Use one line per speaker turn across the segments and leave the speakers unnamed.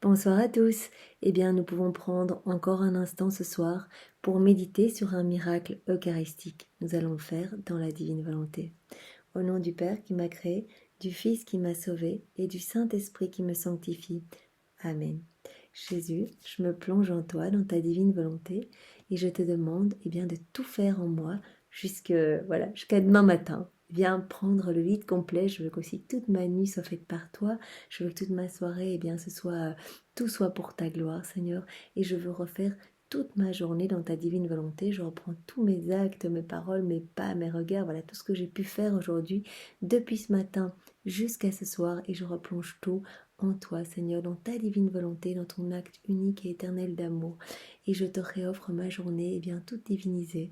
Bonsoir à tous. Eh bien, nous pouvons prendre encore un instant ce soir pour méditer sur un miracle eucharistique. Nous allons le faire dans la divine volonté. Au nom du Père qui m'a créé, du Fils qui m'a sauvé et du Saint-Esprit qui me sanctifie. Amen. Jésus, je me plonge en toi, dans ta divine volonté, et je te demande bien, de tout faire en moi jusqu'à demain matin. Viens prendre le lead complet. Je veux qu'aussi toute ma nuit soit faite par toi. Je veux que toute ma soirée, tout soit pour ta gloire, Seigneur. Et je veux refaire toute ma journée dans ta divine volonté. Je reprends tous mes actes, mes paroles, mes pas, mes regards, voilà tout ce que j'ai pu faire aujourd'hui, depuis ce matin jusqu'à ce soir, et je replonge tout en toi, Seigneur, dans ta divine volonté, dans ton acte unique et éternel d'amour. Et je te réoffre ma journée, toute divinisée,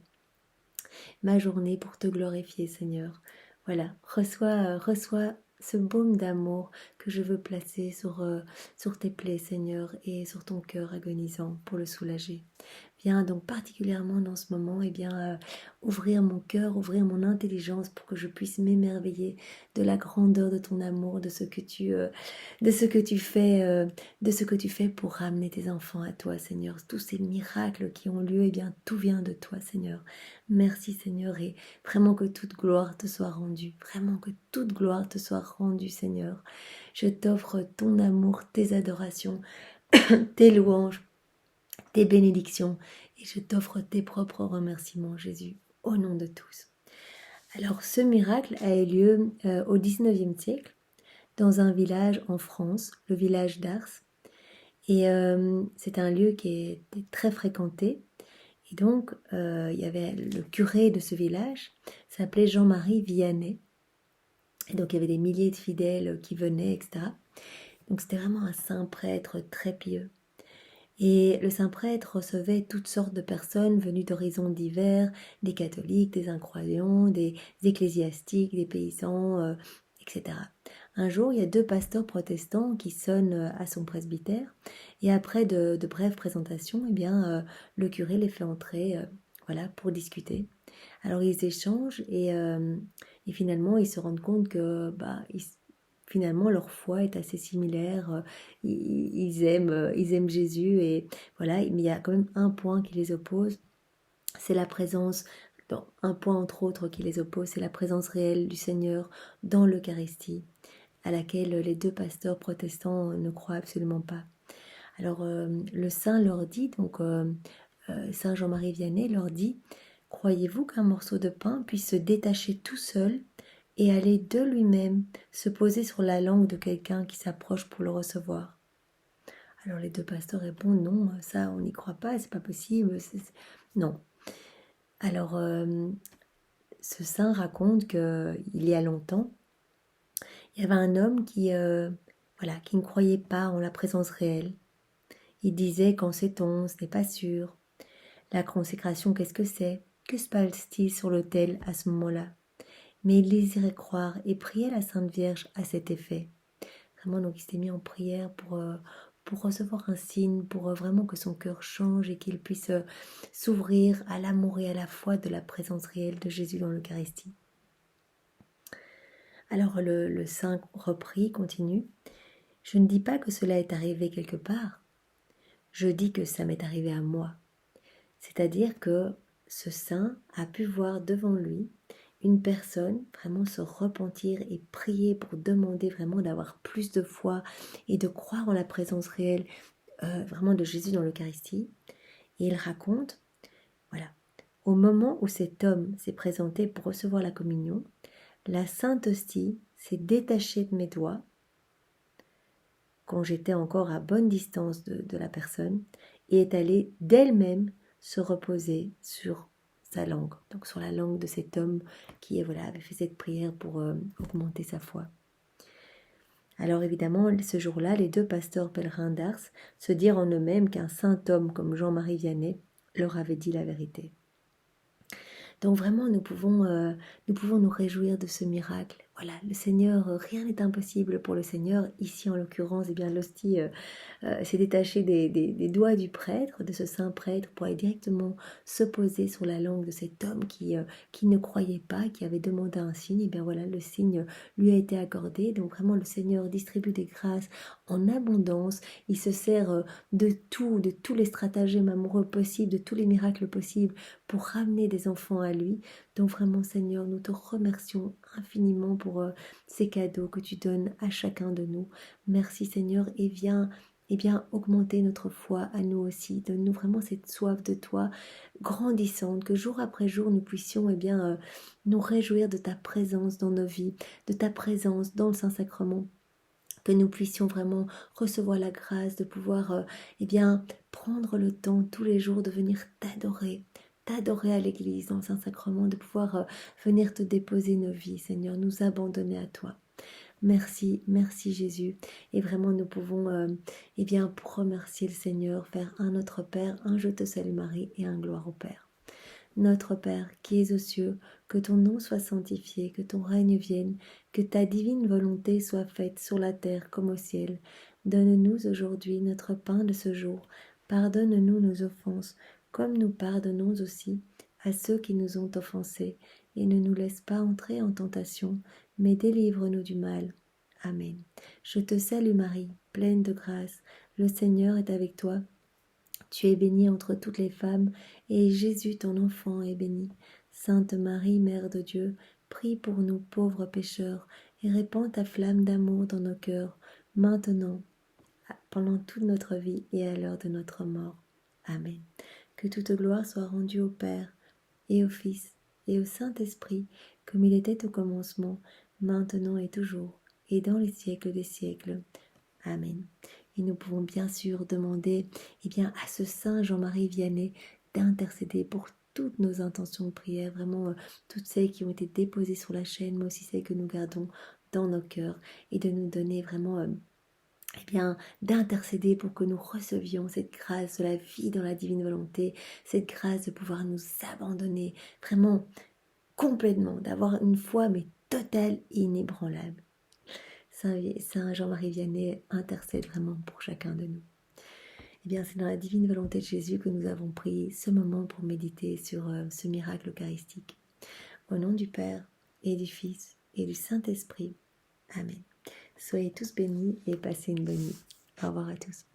ma journée pour te glorifier, Seigneur. Voilà, reçois ce baume d'amour que je veux placer sur tes plaies, Seigneur, et sur ton cœur agonisant pour le soulager. Viens donc particulièrement dans ce moment, ouvrir mon cœur, ouvrir mon intelligence pour que je puisse m'émerveiller de la grandeur de ton amour, de ce que tu fais, de ce que tu fais pour ramener tes enfants à toi, Seigneur. Tous ces miracles qui ont lieu, tout vient de toi, Seigneur. Merci, Seigneur, et vraiment que toute gloire te soit rendue, vraiment que toute gloire te soit rendue, Seigneur. Je t'offre ton amour, tes adorations, tes louanges, tes bénédictions, et je t'offre tes propres remerciements, Jésus, au nom de tous. Alors, ce miracle a eu lieu au XIXe siècle, dans un village en France, le village d'Ars. Et c'est un lieu qui était très fréquenté. Et donc, il y avait le curé de ce village, s'appelait Jean-Marie Vianney. Et donc, il y avait des milliers de fidèles qui venaient, etc. Donc, c'était vraiment un saint prêtre très pieux. Et le saint prêtre recevait toutes sortes de personnes venues d'horizons divers, des catholiques, des incroyants, des ecclésiastiques, des paysans, etc. Un jour, il y a deux pasteurs protestants qui sonnent à son presbytère, et après de brèves présentations, le curé les fait entrer, pour discuter. Alors ils échangent, et finalement ils se rendent compte que finalement leur foi est assez similaire. Ils aiment Jésus, et voilà. Mais il y a quand même un point qui les oppose, c'est la présence, un point entre autres qui les oppose, c'est la présence réelle du Seigneur dans l'Eucharistie, à laquelle les deux pasteurs protestants ne croient absolument pas. Alors le saint leur dit, Saint Jean-Marie Vianney leur dit: croyez-vous qu'un morceau de pain puisse se détacher tout seul et aller de lui-même se poser sur la langue de quelqu'un qui s'approche pour le recevoir? Alors les deux pasteurs répondent: non, ça on n'y croit pas, c'est pas possible, non. Alors ce saint raconte qu'il y a longtemps, il y avait un homme qui ne croyait pas en la présence réelle. Il disait: qu'en sait-on, ce n'est pas sûr. La consécration, qu'est-ce que c'est? Que se passe-t-il sur l'autel à ce moment-là? Mais il désirait croire et priait la Sainte Vierge à cet effet. Vraiment, donc il s'était mis en prière pour recevoir un signe, pour vraiment que son cœur change et qu'il puisse s'ouvrir à l'amour et à la foi de la présence réelle de Jésus dans l'Eucharistie. Alors le saint reprit, continue: je ne dis pas que cela est arrivé quelque part, je dis que ça m'est arrivé à moi. C'est-à-dire que ce saint a pu voir devant lui une personne vraiment se repentir et prier pour demander vraiment d'avoir plus de foi et de croire en la présence réelle vraiment de Jésus dans l'Eucharistie. Et il raconte, voilà, au moment où cet homme s'est présenté pour recevoir la communion, la Sainte Hostie s'est détachée de mes doigts quand j'étais encore à bonne distance de la personne, et est allée d'elle-même se reposer sur sa langue, donc sur la langue de cet homme qui avait fait cette prière pour augmenter sa foi. Alors évidemment, ce jour-là, les deux pasteurs pèlerins d'Ars se dirent en eux-mêmes qu'un saint homme comme Jean-Marie Vianney leur avait dit la vérité. Donc vraiment, nous pouvons nous réjouir de ce miracle. voilà, le Seigneur, rien n'est impossible pour le Seigneur. Ici, en l'occurrence, eh bien, l'hostie s'est détachée des doigts du prêtre, de ce saint prêtre, pour aller directement se poser sur la langue de cet homme qui ne croyait pas, qui avait demandé un signe. Et bien voilà, le signe lui a été accordé. Donc vraiment, le Seigneur distribue des grâces en abondance. Il se sert de tout, de tous les stratagèmes amoureux possibles, de tous les miracles possibles pour ramener des enfants à lui. Donc vraiment, Seigneur, nous te remercions infiniment pour ces cadeaux que tu donnes à chacun de nous. Merci, Seigneur, et viens augmenter notre foi à nous aussi. Donne-nous vraiment cette soif de toi grandissante, que jour après jour, nous puissions nous réjouir de ta présence dans nos vies, de ta présence dans le Saint-Sacrement, que nous puissions vraiment recevoir la grâce de pouvoir prendre le temps tous les jours de venir t'adorer à l'église, dans le Saint-Sacrement, de pouvoir venir te déposer nos vies, Seigneur, nous abandonner à toi. Merci, merci Jésus. Et vraiment, nous pouvons, pour remercier le Seigneur, faire un Notre Père, un Je te salue Marie et un Gloire au Père. Notre Père, qui es aux cieux, que ton nom soit sanctifié, que ton règne vienne, que ta divine volonté soit faite sur la terre comme au ciel. Donne-nous aujourd'hui notre pain de ce jour. Pardonne-nous nos offenses, comme nous pardonnons aussi à ceux qui nous ont offensés. Et ne nous laisse pas entrer en tentation, mais délivre-nous du mal. Amen. Je te salue Marie, pleine de grâce. Le Seigneur est avec toi. Tu es bénie entre toutes les femmes, et Jésus, ton enfant, est béni. Sainte Marie, Mère de Dieu, prie pour nous pauvres pécheurs, et répands ta flamme d'amour dans nos cœurs, maintenant, pendant toute notre vie et à l'heure de notre mort. Amen. Que toute gloire soit rendue au Père, et au Fils, et au Saint-Esprit, comme il était au commencement, maintenant et toujours, et dans les siècles des siècles. Amen. Et nous pouvons bien sûr demander à ce Saint Jean-Marie Vianney d'intercéder pour toutes nos intentions de prière, vraiment toutes celles qui ont été déposées sur la chaîne, mais aussi celles que nous gardons dans nos cœurs, et de nous donner vraiment d'intercéder pour que nous recevions cette grâce de la vie dans la divine volonté, cette grâce de pouvoir nous abandonner vraiment complètement, d'avoir une foi mais totale et inébranlable. Saint Jean-Marie Vianney intercède vraiment pour chacun de nous. C'est dans la divine volonté de Jésus que nous avons pris ce moment pour méditer sur ce miracle eucharistique. Au nom du Père et du Fils et du Saint-Esprit. Amen. Soyez tous bénis et passez une bonne nuit. Au revoir à tous.